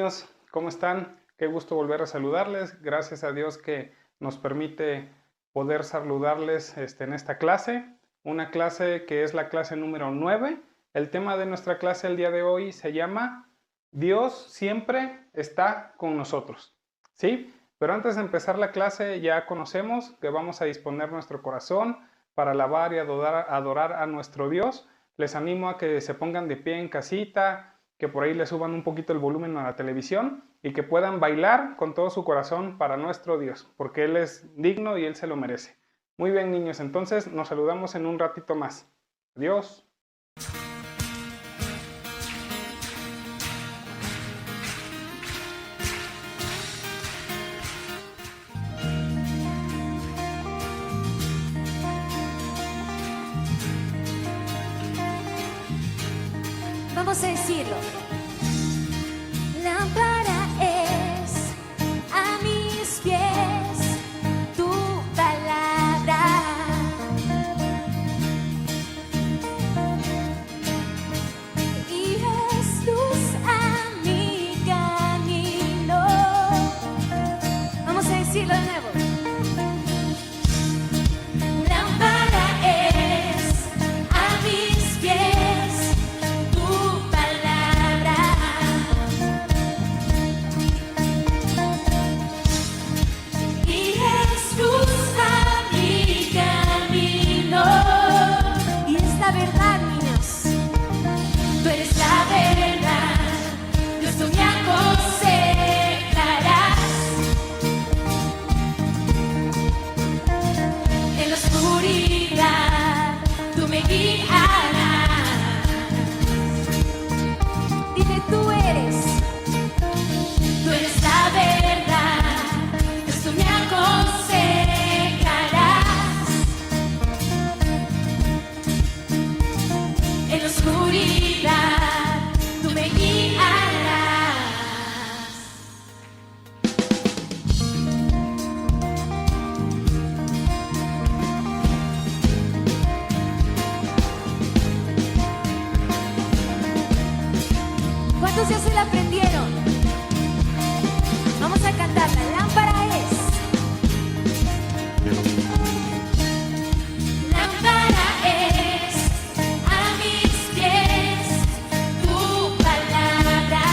niños? ¿Cómo están? Qué gusto volver a saludarles. Gracias a Dios que nos permite poder saludarles en esta clase. Una clase que es la clase número 9. El tema de nuestra clase el día de hoy se llama Dios siempre está con nosotros. ¿Sí? Pero antes de empezar la clase ya conocemos que vamos a disponer nuestro corazón para alabar y adorar a nuestro Dios. Les animo a que se pongan de pie en casita, que por ahí le suban un poquito el volumen a la televisión y que puedan bailar con todo su corazón para nuestro Dios, porque Él es digno y Él se lo merece. Muy bien, niños, entonces nos saludamos en un ratito más. Adiós. Vamos a decirlo. Lámpara es a mis pies tu palabra y es luz a mi camino. Vamos a decirlo de nuevo. Lámpara es a mis pies tu palabra y es luz a mi camino. Y es la verdad, niños. Tú eres la verdad. Dios, tú me aconsejarás. En la oscuridad tú me guiarás. Dile, tú eres la verdad. Dios, tú me aconsejarás. En la oscuridad tú me guiarás. ¿Cuántos ya se la aprendieron? Vamos a cantar. La lámpara es. Lámpara es a mis pies tu palabra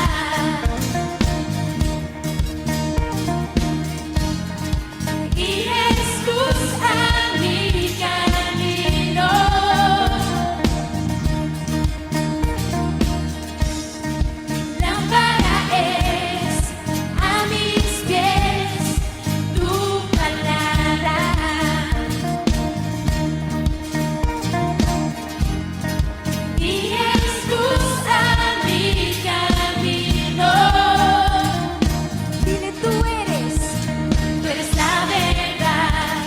y es luz a mi camino. Lámpara es a mis pies tu palabra y es luz a mi camino. Dile, tú eres la verdad.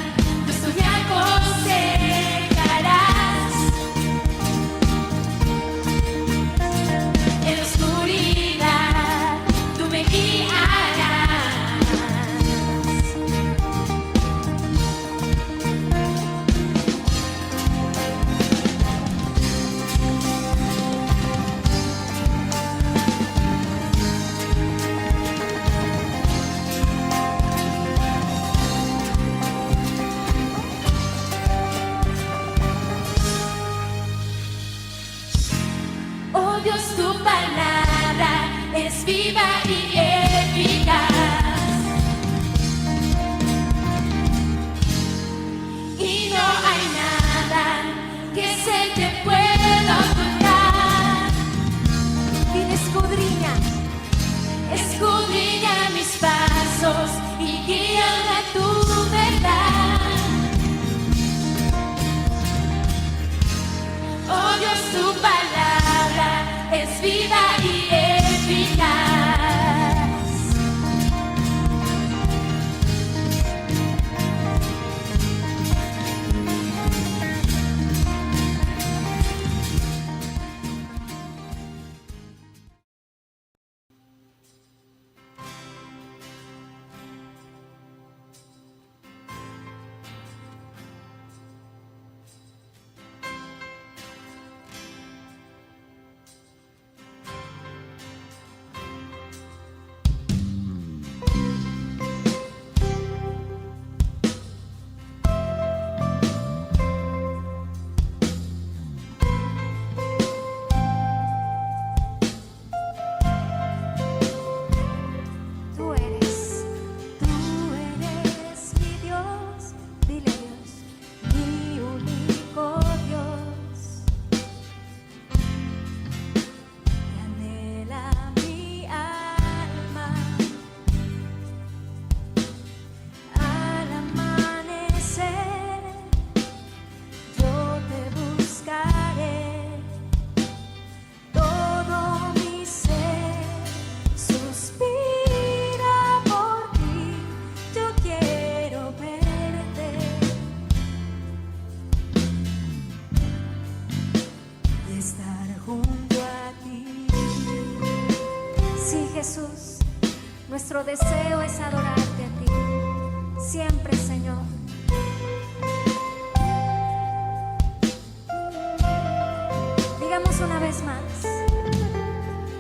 Dios, tú me aconsejarás. En la oscuridad tú me guiarás. Oh Dios, tu palabra es viva y eficaz y no hay nada que se te pueda ocultar. Dile, escudriña mis pasos y guíame a tu verdad. Oh Dios, tu palabra es viva y eficaz. Nuestro deseo es adorarte a ti, siempre, Señor. Digamos una vez más.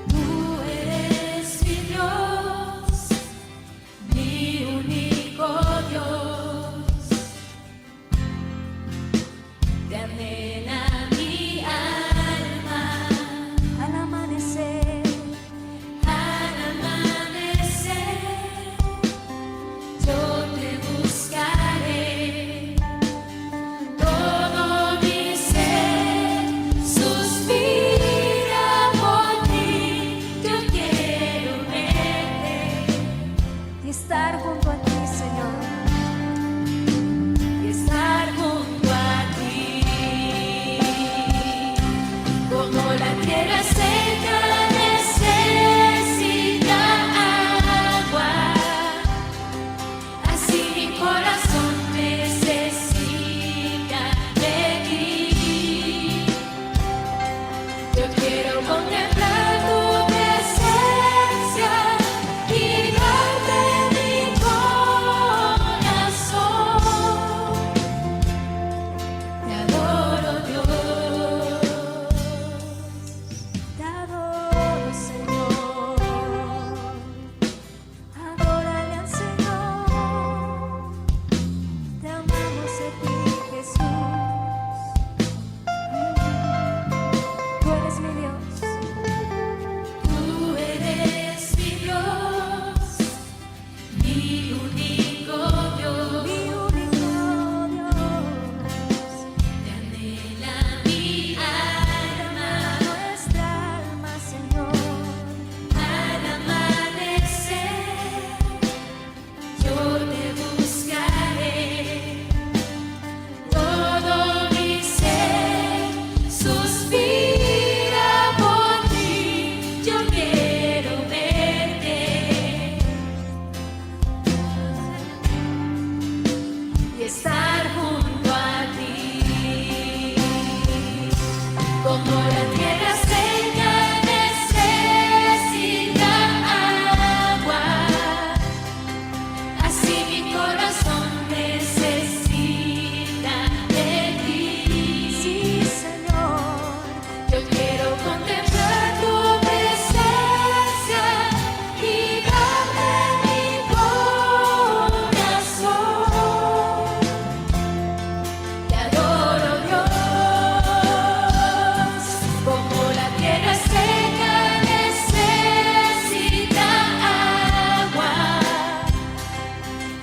Tú eres mi Dios, mi único Dios. Te anhela mi alma. Al amanecer, yo te buscaré. Todo mi ser suspira por ti. Yo quiero verte y estar junto a ti, Señor. y estar junto a ti. Como la tierra seca necesita agua, así mi corazón necesita de ti. Yo quiero contemplar tu presencia y darte mi corazón. Te adoro, Dios. Te adoro, Señor. Adórale al Señor. Te amamos a ti, Jesús. Tú eres mi Dios. Tú eres mi Dios, mi único Dios. Mi único Dios. Te anhela mi alma. Nuestra alma, Señor. Al amanecer, yo te buscaré. Todo mi ser suspira por ti. Yo quiero verte y estar junto a ti. Como la tierra seca necesita agua, así mi corazón necesita de ti. Sí, Señor. Yo quiero contemplar tu presencia y darle mi corazón. Te adoro, Dios. Como la tierra seca necesita agua,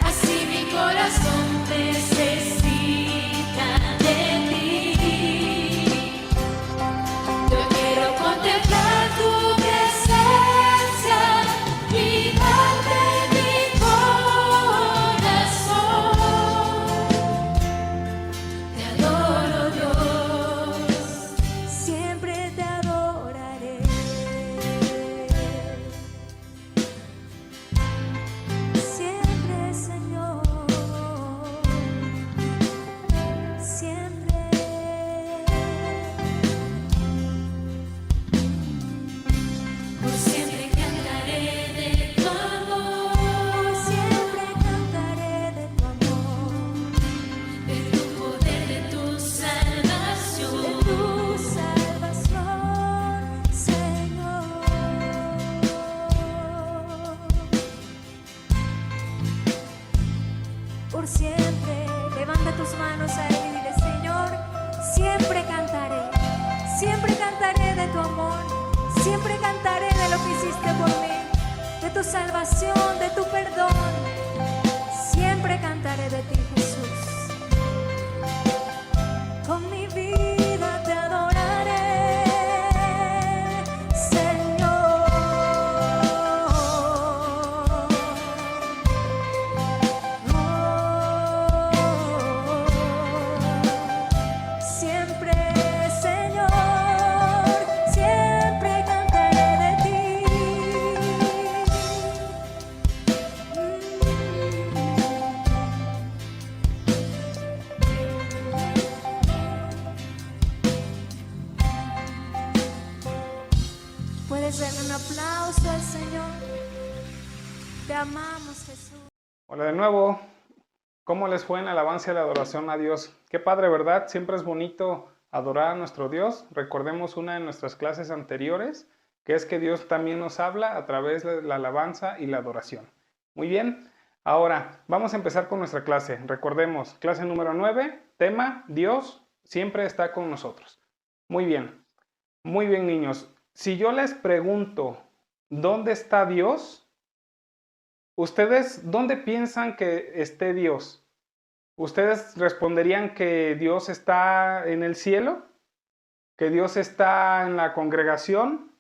así mi corazón necesita de ti. Yo quiero contemplar tu presencia y darte mi corazón. Te adoro, Dios. Siempre te adoraré. Siempre, Señor. Siempre. Por siempre cantaré de tu amor, Siempre cantaré de tu amor, de tu poder, de tu de salvación. tu salvación, Señor. Por siempre, levanta tus manos a Él y dile: Señor, siempre cantaré de tu amor, siempre cantaré de lo que hiciste por mí, de tu salvación, de tu perdón. Siempre cantaré de ti, Jesús. Con mi vida te adoraré, Señor. Siempre, Señor, siempre cantaré de ti. Puedes darle un aplauso al Señor. Te amamos, Jesús. Hola de nuevo. ¿Cómo les fue en la alabanza y la adoración a Dios? Qué padre, ¿verdad? Siempre es bonito adorar a nuestro Dios. Recordemos una de nuestras clases anteriores, que es que Dios también nos habla a través de la alabanza y la adoración. Muy bien. Ahora, vamos a empezar con nuestra clase. Recordemos, clase número 9, tema, Dios siempre está con nosotros. Muy bien, niños. Si yo les pregunto, ¿dónde está Dios? ¿Ustedes dónde piensan que esté Dios? ¿Ustedes responderían que Dios está en el cielo? ¿Que Dios está en la congregación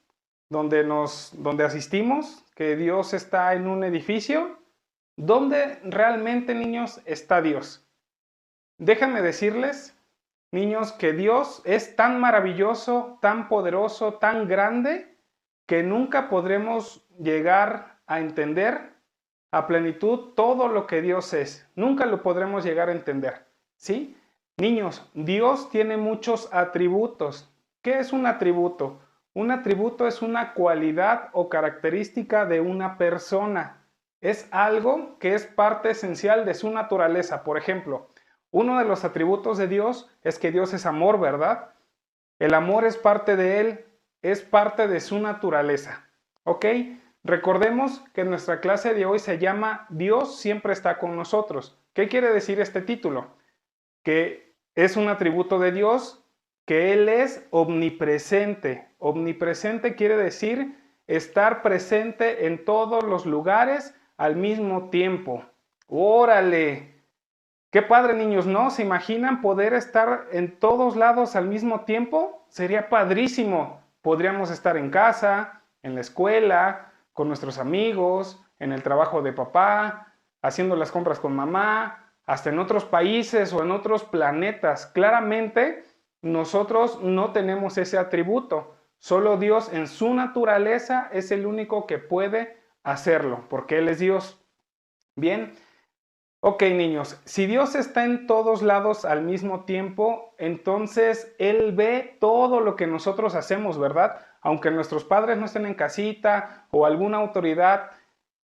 donde asistimos? ¿Que Dios está en un edificio? ¿Dónde realmente, niños, está Dios? Déjenme decirles, niños, que Dios es tan maravilloso, tan poderoso, tan grande, que nunca podremos llegar a entender a plenitud todo lo que Dios es. Nunca lo podremos llegar a entender, ¿sí? Niños, Dios tiene muchos atributos. ¿Qué es un atributo? Un atributo es una cualidad o característica de una persona. Es algo que es parte esencial de su naturaleza. Por ejemplo, uno de los atributos de Dios es que Dios es amor, ¿verdad? El amor es parte de Él, es parte de su naturaleza, ¿ok? Recordemos que nuestra clase de hoy se llama Dios siempre está con nosotros. ¿Qué quiere decir este título? Que es un atributo de Dios, que Él es omnipresente. Omnipresente quiere decir estar presente en todos los lugares al mismo tiempo. ¡Órale! Qué padre, niños, ¿no? ¿Se imaginan poder estar en todos lados al mismo tiempo? Sería padrísimo. Podríamos estar en casa, en la escuela, con nuestros amigos, en el trabajo de papá, haciendo las compras con mamá, hasta en otros países o en otros planetas. Claramente, nosotros no tenemos ese atributo. Solo Dios en su naturaleza es el único que puede hacerlo, porque Él es Dios. Bien. Ok, niños, si Dios está en todos lados al mismo tiempo, entonces Él ve todo lo que nosotros hacemos, ¿verdad? Aunque nuestros padres no estén en casita o alguna autoridad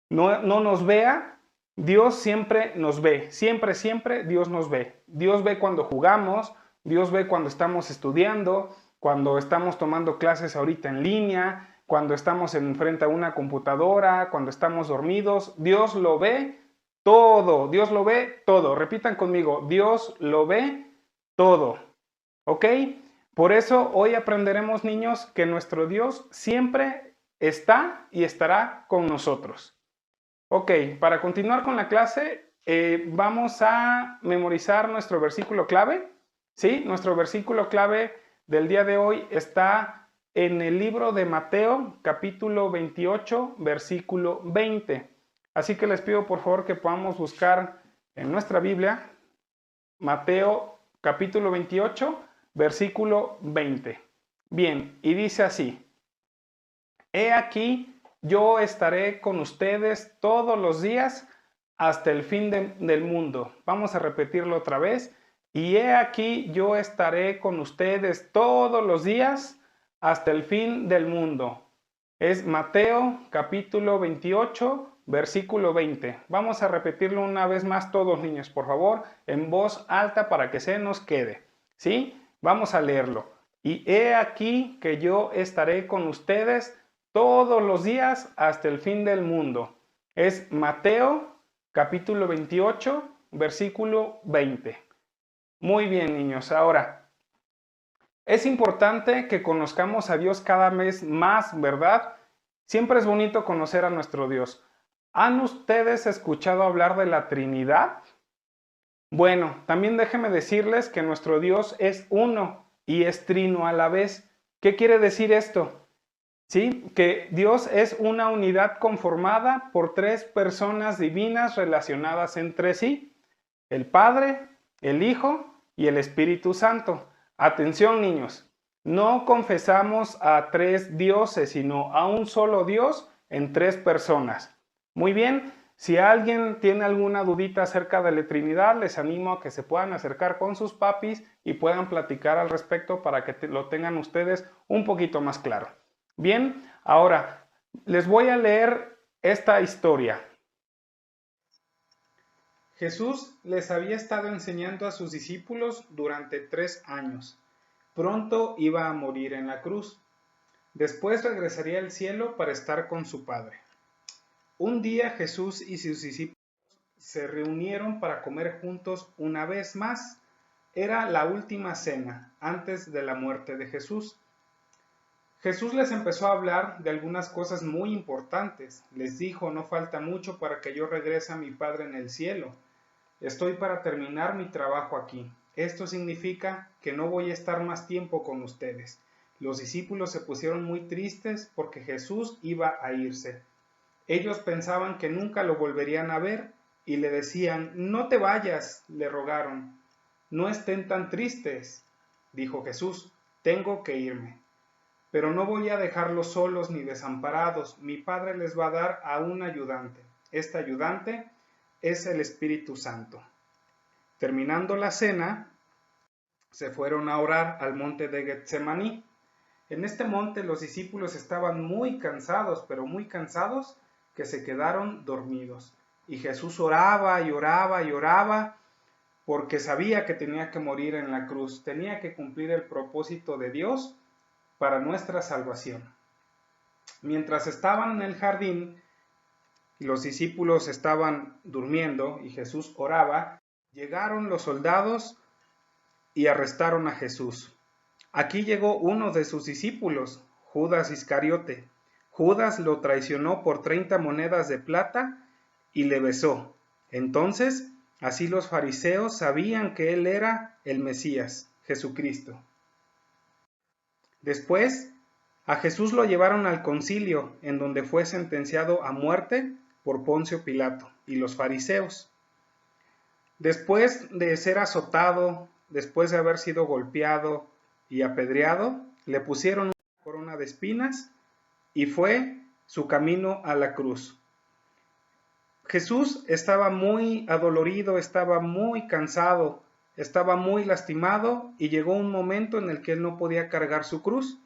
no nos vea, Dios siempre nos ve, siempre Dios nos ve. Dios ve cuando jugamos, Dios ve cuando estamos estudiando, cuando estamos tomando clases ahorita en línea, cuando estamos enfrente a una computadora, cuando estamos dormidos. Dios lo ve todo, Dios lo ve todo. Repitan conmigo, Dios lo ve todo. ¿Ok? Por eso hoy aprenderemos, niños, que nuestro Dios siempre está y estará con nosotros. Ok, para continuar con la clase, vamos a memorizar nuestro versículo clave. ¿Sí? Nuestro versículo clave del día de hoy está en el libro de Mateo, capítulo 28, versículo 20. Así que les pido por favor que podamos buscar en nuestra Biblia Mateo capítulo 28, versículo 20. Bien, y dice así: He aquí, yo estaré con ustedes todos los días hasta el fin del mundo. Vamos a repetirlo otra vez. Y he aquí, yo estaré con ustedes todos los días hasta el fin del mundo. Es Mateo capítulo 28, versículo 20. Vamos a repetirlo una vez más todos, niños, por favor, en voz alta para que se nos quede. ¿Sí? Vamos a leerlo. Y he aquí que yo estaré con ustedes todos los días hasta el fin del mundo. Es Mateo capítulo 28, versículo 20. Muy bien, niños. Ahora, es importante que conozcamos a Dios cada vez más, ¿verdad? Siempre es bonito conocer a nuestro Dios. ¿Han ustedes escuchado hablar de la Trinidad? Bueno, también déjenme decirles que nuestro Dios es uno y es trino a la vez. ¿Qué quiere decir esto? ¿Sí? Que Dios es una unidad conformada por tres personas divinas relacionadas entre sí: el Padre, el Hijo y el Espíritu Santo. Atención, niños, no confesamos a tres dioses, sino a un solo Dios en tres personas. Muy bien, si alguien tiene alguna dudita acerca de la Trinidad, les animo a que se puedan acercar con sus papis y puedan platicar al respecto para que lo tengan ustedes un poquito más claro. Bien, ahora les voy a leer esta historia. Jesús les había estado enseñando a sus discípulos durante 3 años. Pronto iba a morir en la cruz. Después regresaría al cielo para estar con su Padre. Un día Jesús y sus discípulos se reunieron para comer juntos una vez más. Era la última cena antes de la muerte de Jesús. Jesús les empezó a hablar de algunas cosas muy importantes. Les dijo: no falta mucho para que yo regrese a mi Padre en el cielo. Estoy para terminar mi trabajo aquí. Esto significa que no voy a estar más tiempo con ustedes. Los discípulos se pusieron muy tristes porque Jesús iba a irse. Ellos pensaban que nunca lo volverían a ver y le decían: no te vayas, le rogaron. No estén tan tristes, dijo Jesús, tengo que irme. Pero no voy a dejarlos solos ni desamparados. Mi Padre les va a dar a un ayudante. Este ayudante es el Espíritu Santo. Terminando la cena, se fueron a orar al monte de Getsemaní. En este monte los discípulos estaban muy cansados, pero muy cansados, que se quedaron dormidos. Y Jesús oraba y oraba y oraba, porque sabía que tenía que morir en la cruz. Tenía que cumplir el propósito de Dios para nuestra salvación. Mientras estaban en el jardín, los discípulos estaban durmiendo y Jesús oraba, llegaron los soldados y arrestaron a Jesús. Aquí llegó uno de sus discípulos, Judas Iscariote. Judas lo traicionó por 30 monedas de plata y le besó. Entonces, así los fariseos sabían que él era el Mesías, Jesucristo. Después, a Jesús lo llevaron al concilio, en donde fue sentenciado a muerte por Poncio Pilato y los fariseos. Después de ser azotado, después de haber sido golpeado y apedreado, le pusieron una corona de espinas y fue su camino a la cruz. Jesús estaba muy adolorido, estaba muy cansado, estaba muy lastimado y llegó un momento en el que él no podía cargar su cruz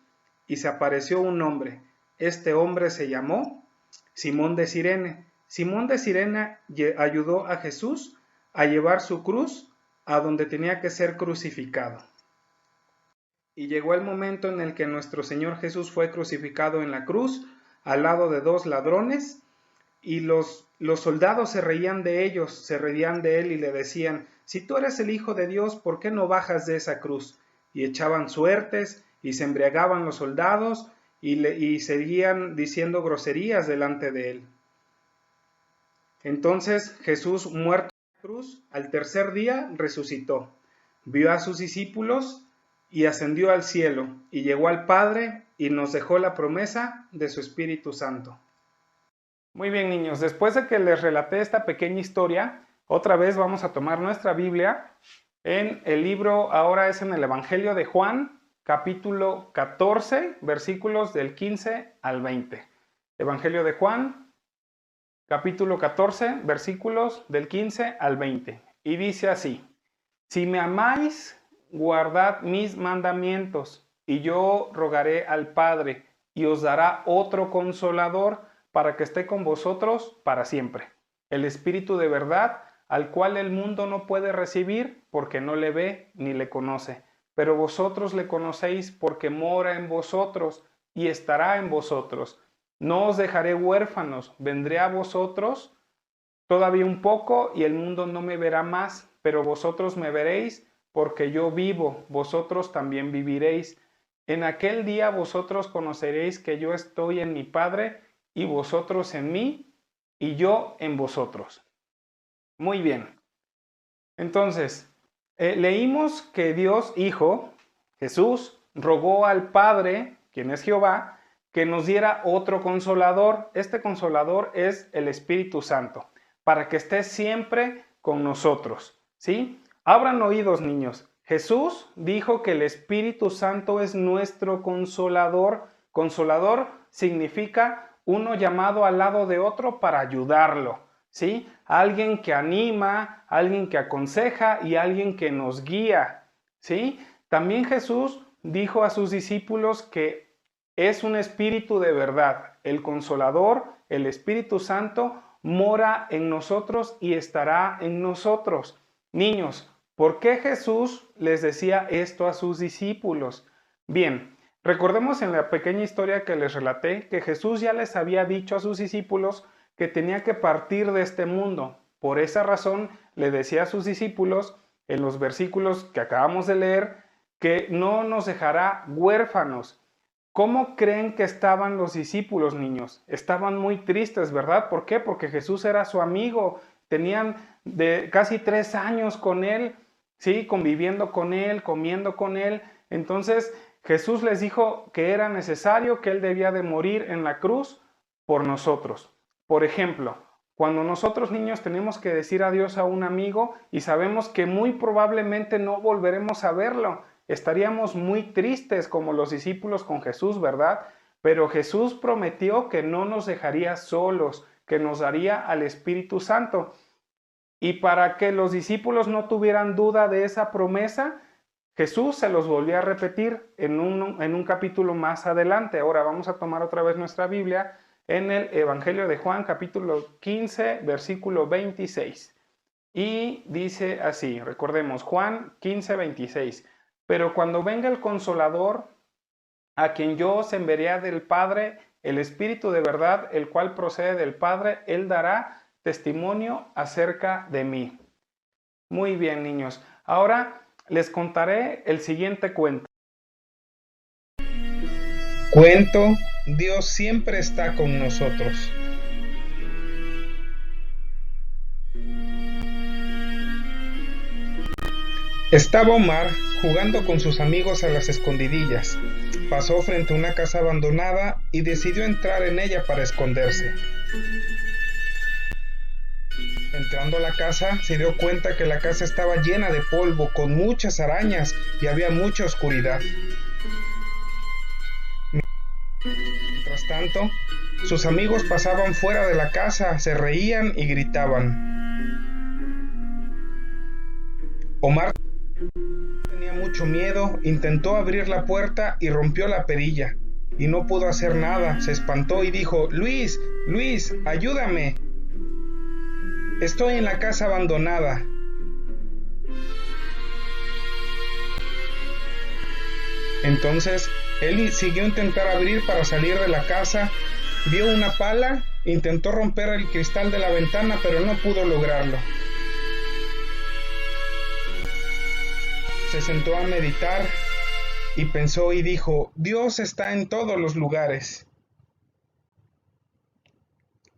y se apareció un hombre. Este hombre se llamó Simón de Cirene. Simón de Cirene ayudó a Jesús a llevar su cruz a donde tenía que ser crucificado. Y llegó el momento en el que nuestro Señor Jesús fue crucificado en la cruz al lado de 2 ladrones y los soldados se reían de ellos, se reían de él y le decían: si tú eres el Hijo de Dios, ¿por qué no bajas de esa cruz? Y echaban suertes y se embriagaban los soldados y seguían diciendo groserías delante de él. Entonces Jesús, muerto en la cruz, al tercer día resucitó, vio a sus discípulos y ascendió al cielo y llegó al Padre y nos dejó la promesa de su Espíritu Santo. Muy bien, niños, después de que les relaté esta pequeña historia, otra vez vamos a tomar nuestra Biblia en el libro, ahora es en el Evangelio de Juan, capítulo 14, versículos del 15 al 20. Evangelio de Juan, capítulo 14, versículos del 15 al 20. Y dice así: si me amáis, guardad mis mandamientos, y yo rogaré al Padre, y os dará otro consolador, para que esté con vosotros para siempre. El Espíritu de verdad, al cual el mundo no puede recibir, porque no le ve ni le conoce. Pero vosotros le conocéis porque mora en vosotros y estará en vosotros. No os dejaré huérfanos, vendré a vosotros todavía un poco y el mundo no me verá más, pero vosotros me veréis porque yo vivo, vosotros también viviréis. En aquel día vosotros conoceréis que yo estoy en mi Padre y vosotros en mí y yo en vosotros. Muy bien. Entonces, leímos que Dios Hijo, Jesús, rogó al Padre, quien es Jehová, que nos diera otro consolador. Este consolador es el Espíritu Santo, para que esté siempre con nosotros, ¿sí? Abran oídos, niños. Jesús dijo que el Espíritu Santo es nuestro consolador. Consolador significa uno llamado al lado de otro para ayudarlo, ¿sí? Alguien que anima, alguien que aconseja y alguien que nos guía, ¿sí? También Jesús dijo a sus discípulos que es un espíritu de verdad. El Consolador, el Espíritu Santo, mora en nosotros y estará en nosotros. Niños, ¿por qué Jesús les decía esto a sus discípulos? Bien, recordemos en la pequeña historia que les relaté que Jesús ya les había dicho a sus discípulos que tenía que partir de este mundo. Por esa razón le decía a sus discípulos en los versículos que acabamos de leer que no nos dejará huérfanos. ¿Cómo creen que estaban los discípulos, niños? Estaban muy tristes, ¿verdad? ¿Por qué? Porque Jesús era su amigo. Tenían casi 3 años con él, ¿sí? Conviviendo con él, comiendo con él. Entonces Jesús les dijo que era necesario, que él debía de morir en la cruz por nosotros. Por ejemplo, cuando nosotros niños tenemos que decir adiós a un amigo y sabemos que muy probablemente no volveremos a verlo, estaríamos muy tristes como los discípulos con Jesús, ¿verdad? Pero Jesús prometió que no nos dejaría solos, que nos daría al Espíritu Santo. Y para que los discípulos no tuvieran duda de esa promesa, Jesús se los volvió a repetir en un capítulo más adelante. Ahora vamos a tomar otra vez nuestra Biblia en el Evangelio de Juan, capítulo 15, versículo 26. Y dice así, recordemos, Juan 15, 26. Pero cuando venga el Consolador, a quien yo os enviaré del Padre, el Espíritu de verdad, el cual procede del Padre, él dará testimonio acerca de mí. Muy bien, niños. Ahora les contaré el siguiente cuento. Cuento, Dios siempre está con nosotros. Estaba Omar jugando con sus amigos a las escondidillas. Pasó frente a una casa abandonada y decidió entrar en ella para esconderse. Entrando a la casa, se dio cuenta que la casa estaba llena de polvo, con muchas arañas y había mucha oscuridad. Mientras tanto, sus amigos pasaban fuera de la casa, se reían y gritaban. Omar tenía mucho miedo, intentó abrir la puerta y rompió la perilla, y no pudo hacer nada. Se espantó y dijo: Luis, Luis, ayúdame. Estoy en la casa abandonada. Entonces, él siguió a intentar abrir para salir de la casa, vio una pala, intentó romper el cristal de la ventana, pero no pudo lograrlo. Se sentó a meditar y pensó y dijo: Dios está en todos los lugares.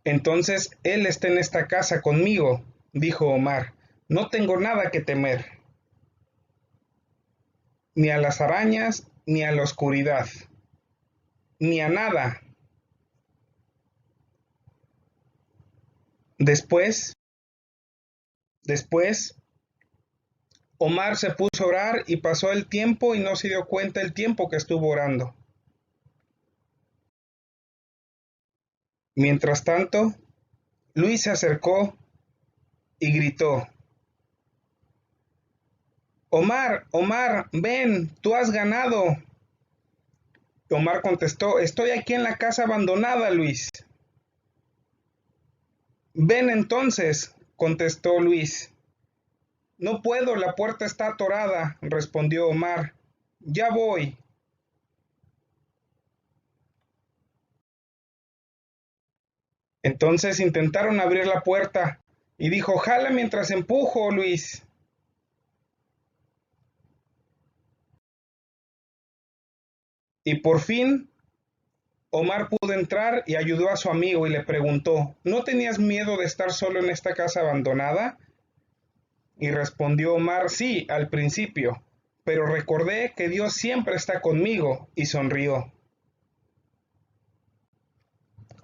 Entonces Él está en esta casa conmigo, dijo Omar. No tengo nada que temer, ni a las arañas, ni a la oscuridad, ni a nada. Después, Omar se puso a orar y pasó el tiempo y no se dio cuenta el tiempo que estuvo orando. Mientras tanto, Luis se acercó y gritó: Omar, Omar, ven, tú has ganado. Omar contestó: estoy aquí en la casa abandonada, Luis. Ven entonces, contestó Luis. No puedo, la puerta está atorada, respondió Omar. Ya voy. Entonces intentaron abrir la puerta y dijo: jala mientras empujo, Luis. Y por fin Omar pudo entrar y ayudó a su amigo y le preguntó: ¿no tenías miedo de estar solo en esta casa abandonada? Y respondió Omar: sí, al principio, pero recordé que Dios siempre está conmigo, y sonrió.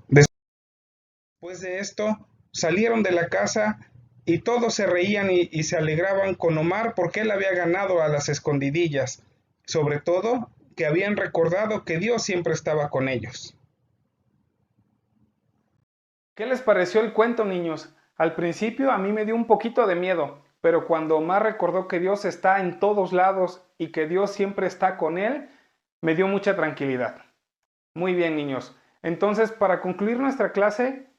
Después de esto, salieron de la casa y todos se reían y se alegraban con Omar porque él había ganado a las escondidillas, sobre todo que habían recordado que Dios siempre estaba con ellos. ¿Qué les pareció el cuento, niños? Al principio a mí me dio un poquito de miedo, pero cuando Omar recordó que Dios está en todos lados y que Dios siempre está con él, me dio mucha tranquilidad. Muy bien, niños. Entonces, para concluir nuestra clase,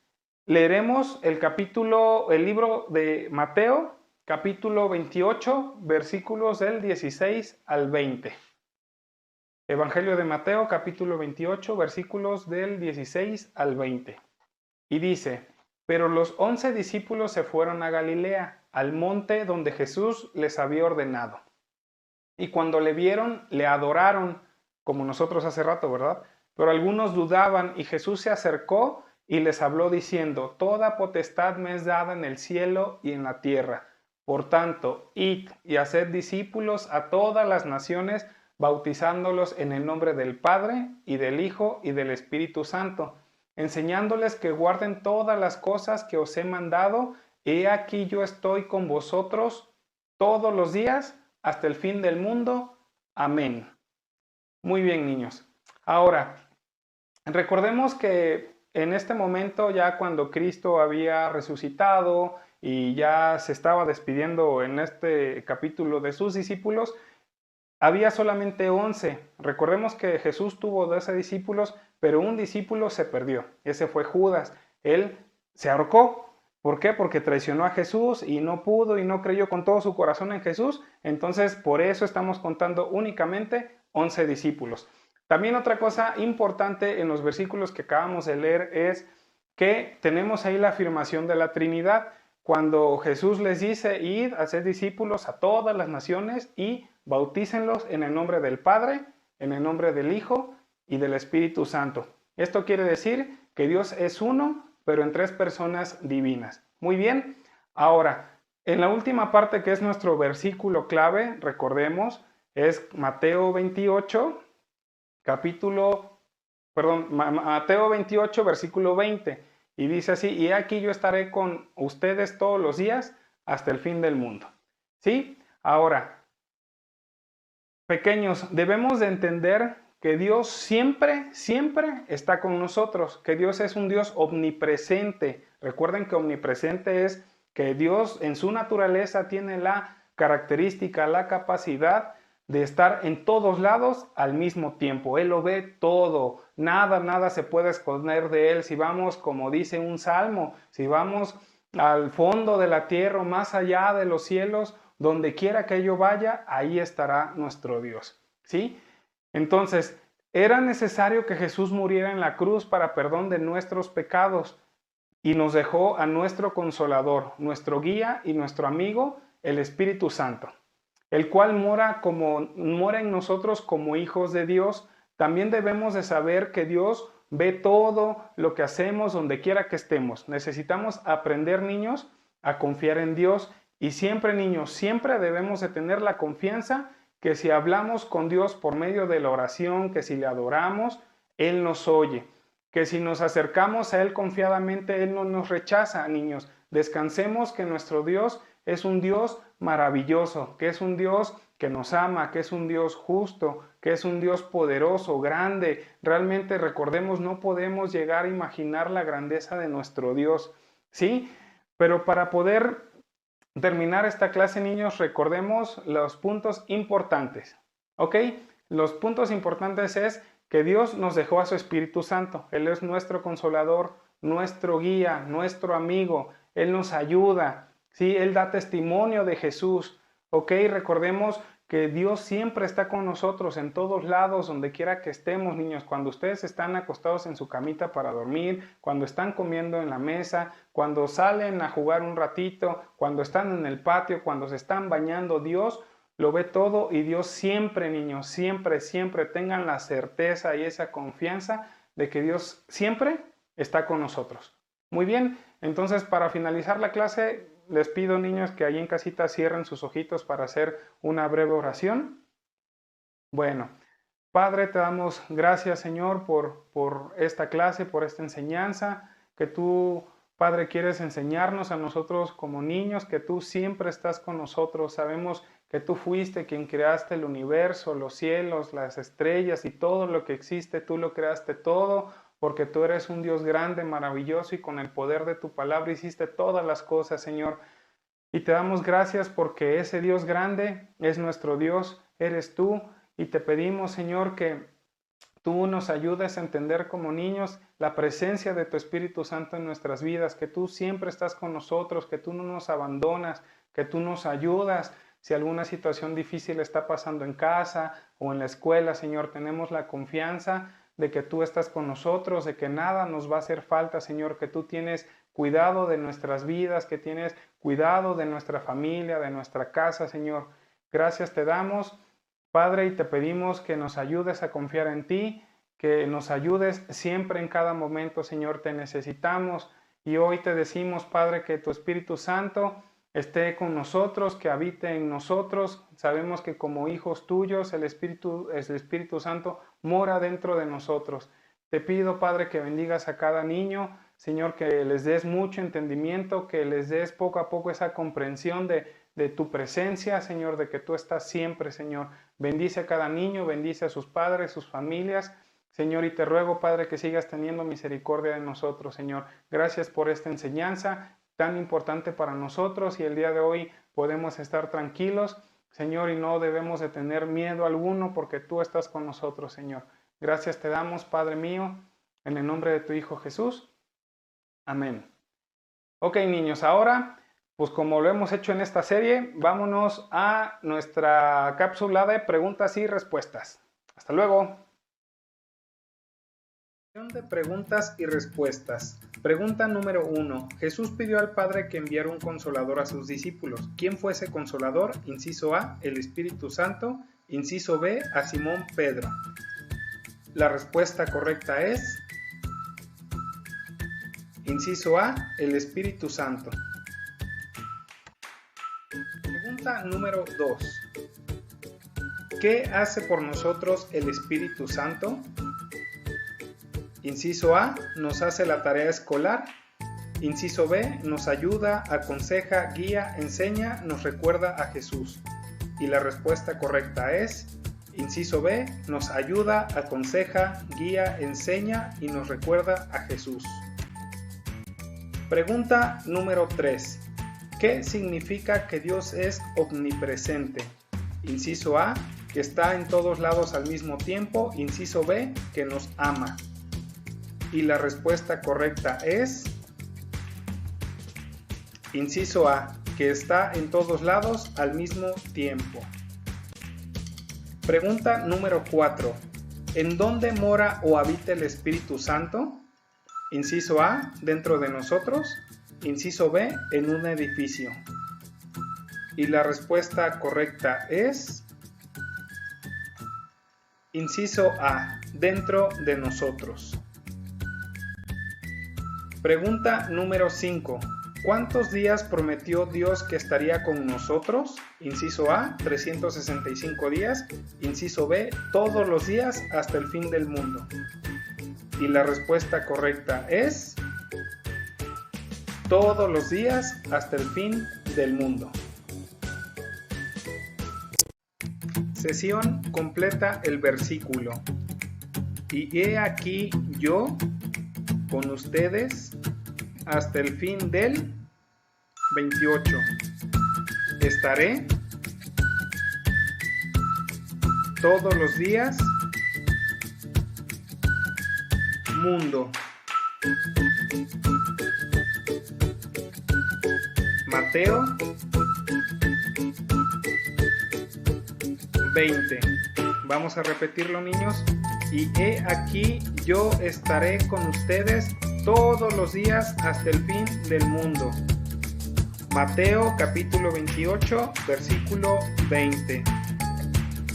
leeremos el libro de Mateo, capítulo 28, versículos del 16 al 20. Evangelio de Mateo, capítulo 28, versículos del 16 al 20. Y dice: pero los 11 discípulos se fueron a Galilea, al monte donde Jesús les había ordenado. Y cuando le vieron, le adoraron, como nosotros hace rato, ¿verdad? Pero algunos dudaban, y Jesús se acercó y les habló diciendo: toda potestad me es dada en el cielo y en la tierra. Por tanto, id y haced discípulos a todas las naciones, bautizándolos en el nombre del Padre, y del Hijo, y del Espíritu Santo, enseñándoles que guarden todas las cosas que os he mandado. He aquí yo estoy con vosotros todos los días, hasta el fin del mundo. Amén. Muy bien, niños. Ahora, recordemos que en este momento, ya cuando Cristo había resucitado y ya se estaba despidiendo en este capítulo de sus discípulos, había solamente 11. Recordemos que Jesús tuvo 12 discípulos, pero un discípulo se perdió. Ese fue Judas. Él se ahorcó. ¿Por qué? Porque traicionó a Jesús y no pudo y no creyó con todo su corazón en Jesús. Entonces, por eso estamos contando únicamente 11 discípulos. También otra cosa importante en los versículos que acabamos de leer es que tenemos ahí la afirmación de la Trinidad. Cuando Jesús les dice: id a ser discípulos a todas las naciones y bautícenlos en el nombre del Padre, en el nombre del Hijo y del Espíritu Santo. Esto quiere decir que Dios es uno, pero en 3 personas divinas. Muy bien. Ahora, en la última parte, que es nuestro versículo clave, recordemos, es Mateo 28, Mateo 28, versículo 20. Y dice así: y aquí yo estaré con ustedes todos los días hasta el fin del mundo. ¿Sí? Ahora, pequeños, debemos de entender que Dios siempre, siempre está con nosotros, que Dios es un Dios omnipresente. Recuerden que omnipresente es que Dios en su naturaleza tiene la característica, la capacidad de estar en todos lados al mismo tiempo. Él lo ve todo, nada se puede esconder de Él. Si vamos, como dice un salmo, si vamos al fondo de la tierra, más allá de los cielos, donde quiera que yo vaya, ahí estará nuestro Dios. ¿Sí? Entonces, era necesario que Jesús muriera en la cruz para perdón de nuestros pecados, y nos dejó a nuestro Consolador, nuestro guía y nuestro amigo, el Espíritu Santo, el cual mora en nosotros como hijos de Dios. También debemos de saber que Dios ve todo lo que hacemos donde quiera que estemos. Necesitamos aprender, niños, a confiar en Dios, y siempre, niños, siempre debemos de tener la confianza que si hablamos con Dios por medio de la oración, que si le adoramos, Él nos oye, que si nos acercamos a Él confiadamente, Él no nos rechaza, niños. Descansemos que nuestro Dios es un Dios maravilloso, que es un Dios que nos ama, que es un Dios justo, que es un Dios poderoso, grande. Realmente, recordemos, no podemos llegar a imaginar la grandeza de nuestro Dios, ¿sí? Pero para poder terminar esta clase, niños, recordemos los puntos importantes, ¿ok? Los puntos importantes es que Dios nos dejó a su Espíritu Santo. Él es nuestro Consolador, nuestro guía, nuestro amigo. Él nos ayuda, ¿sí? Él da testimonio de Jesús, ¿ok? Recordemos que Dios siempre está con nosotros en todos lados, donde quiera que estemos, niños. Cuando ustedes están acostados en su camita para dormir, cuando están comiendo en la mesa, cuando salen a jugar un ratito, cuando están en el patio, cuando se están bañando, Dios lo ve todo, y Dios siempre, niños, siempre, siempre tengan la certeza y esa confianza de que Dios siempre está con nosotros. Muy bien, entonces para finalizar la clase, les pido, niños, que ahí en casita cierren sus ojitos para hacer una breve oración. Bueno, Padre, te damos gracias, Señor, por esta clase, por esta enseñanza, que tú, Padre, quieres enseñarnos a nosotros como niños, que tú siempre estás con nosotros. Sabemos que tú fuiste quien creaste el universo, los cielos, las estrellas y todo lo que existe. Tú lo creaste todo, porque tú eres un Dios grande, maravilloso, y con el poder de tu palabra hiciste todas las cosas, Señor. Y te damos gracias porque ese Dios grande es nuestro Dios, eres tú, y te pedimos, Señor, que tú nos ayudes a entender como niños la presencia de tu Espíritu Santo en nuestras vidas, que tú siempre estás con nosotros, que tú no nos abandonas, que tú nos ayudas. Si alguna situación difícil está pasando en casa o en la escuela, Señor, tenemos la confianza de que tú estás con nosotros, de que nada nos va a hacer falta, Señor, que tú tienes cuidado de nuestras vidas, que tienes cuidado de nuestra familia, de nuestra casa, Señor. Gracias te damos, Padre, y te pedimos que nos ayudes a confiar en ti, que nos ayudes siempre en cada momento, Señor, te necesitamos. Y hoy te decimos, Padre, que tu Espíritu Santo esté con nosotros, que habite en nosotros. Sabemos que como hijos tuyos, el Espíritu Santo mora dentro de nosotros. Te pido, Padre, que bendigas a cada niño, Señor, que les des mucho entendimiento, que les des poco a poco esa comprensión de tu presencia, Señor, de que tú estás siempre, Señor. Bendice a cada niño, bendice a sus padres, sus familias, Señor, y te ruego, Padre, que sigas teniendo misericordia de nosotros, Señor. Gracias por esta enseñanza tan importante para nosotros, y el día de hoy podemos estar tranquilos, Señor, y no debemos de tener miedo alguno porque tú estás con nosotros, Señor. Gracias te damos, Padre mío, en el nombre de tu Hijo Jesús. Amén. Ok, niños, ahora, pues como lo hemos hecho en esta serie, vámonos a nuestra cápsula de preguntas y respuestas. Hasta luego. De preguntas y respuestas. Pregunta número 1. Jesús pidió al Padre que enviara un consolador a sus discípulos. ¿Quién fue ese consolador? Inciso A, el Espíritu Santo. Inciso B, a Simón Pedro. La respuesta correcta es inciso A, el Espíritu Santo. Pregunta número 2. ¿Qué hace por nosotros el Espíritu Santo? Inciso A, nos hace la tarea escolar. Inciso B, nos ayuda, aconseja, guía, enseña, nos recuerda a Jesús. Y la respuesta correcta es inciso B, nos ayuda, aconseja, guía, enseña y nos recuerda a Jesús. Pregunta número 3. ¿Qué significa que Dios es omnipresente? Inciso A, que está en todos lados al mismo tiempo. Inciso B, que nos ama. Y la respuesta correcta es inciso A, que está en todos lados al mismo tiempo. Pregunta número 4. ¿En dónde mora o habita el Espíritu Santo? Inciso A, dentro de nosotros. Inciso B, en un edificio. Y la respuesta correcta es inciso A, dentro de nosotros. Pregunta número 5. ¿Cuántos días prometió Dios que estaría con nosotros? Inciso A, 365 días. Inciso B, todos los días hasta el fin del mundo. Y la respuesta correcta es todos los días hasta el fin del mundo. Sesión completa el versículo. Y he aquí yo con ustedes hasta el fin del 28. Estaré todos los días, mundo. Mateo 20. Vamos a repetirlo, niños. Y he aquí yo estaré con ustedes todos los días hasta el fin del mundo. Mateo capítulo 28, versículo 20.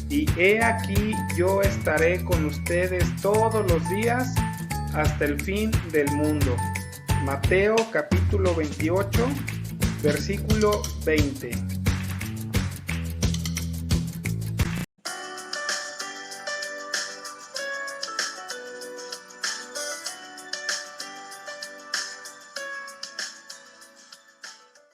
Y he aquí yo estaré con ustedes todos los días hasta el fin del mundo. Mateo capítulo 28, versículo 20.